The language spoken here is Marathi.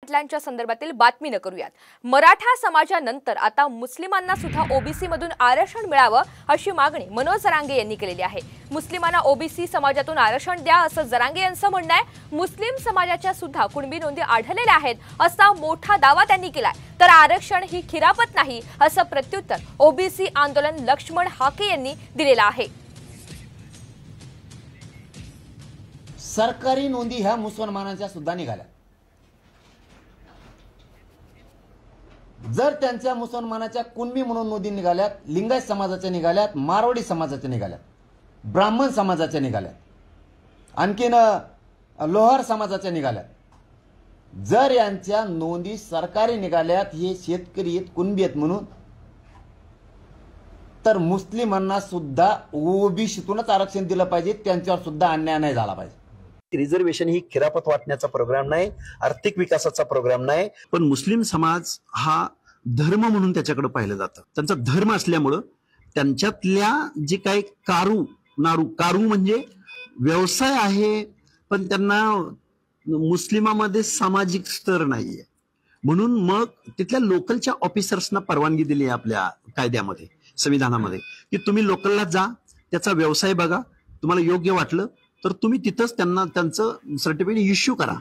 खटल्यांच्या संदर्भातील बातमी न करूयात। मराठा समाजानंतर आता मुस्लिमांना सुद्धा ओबीसी मधून आरक्षण मिळावं अशी मागणी मनोज जरांगे यांनी केलेली आहे। मुस्लिमांना ओबीसी समाजातून आरक्षण द्या असं जरांगे यांचं म्हणणं आहे। मुस्लिम समाजाच्या सुद्धा कुणबी नोंदी आढळलेल्या आहेत असा मोठा दावा त्यांनी केलाय। तर आरक्षण ही खिरापत नाही असं प्रत्युत्तर ओबीसी आंदोलन लक्ष्मण हाके यांनी दिलेलं आहे। सरकारी नोंदी ह्या मुसलमानांच्या सुद्धा निघाल्या। जर त्यांच्या मुसलमानाच्या कुणबी म्हणून नोंदी निघाल्यात, लिंगायत समाजाच्या निघाल्यात, मारवाडी समाजाच्या निघाल्यात, ब्राह्मण समाजाच्या निघाल्यात, आणखीन लोहार समाजाच्या निघाल्यात, जर यांच्या नोंदी सरकारी निघाल्यात, हे शेतकरी आहेत, कुणबी आहेत म्हणून, तर मुस्लिमांना सुद्धा ओबीसीतूनच आरक्षण दिलं पाहिजे, त्यांच्यावर सुद्धा अन्याय नाही झाला पाहिजे। रिझर्वेशन ही खिरापत वाटण्याचा प्रोग्राम नाही, आर्थिक विकासाचा प्रोग्राम नाही, पण मुस्लिम समाज हा धर्म म्हणून त्याच्याकडे पाहिलं जातं। त्यांचा धर्म असल्यामुळं त्यांच्यातल्या जे काही कारू म्हणजे व्यवसाय आहे, पण त्यांना मुस्लिमामध्ये सामाजिक स्तर नाहीये, म्हणून मग तिथल्या लोकलच्या ऑफिसर्सना परवानगी दिली आहे आपल्या कायद्यामध्ये, संविधानामध्ये, की तुम्ही लोकलला जा, त्याचा व्यवसाय बघा, तुम्हाला योग्य वाटलं तर तुम्ही तिथंच त्यांना त्यांचं सर्टिफिकेट इश्यू करा।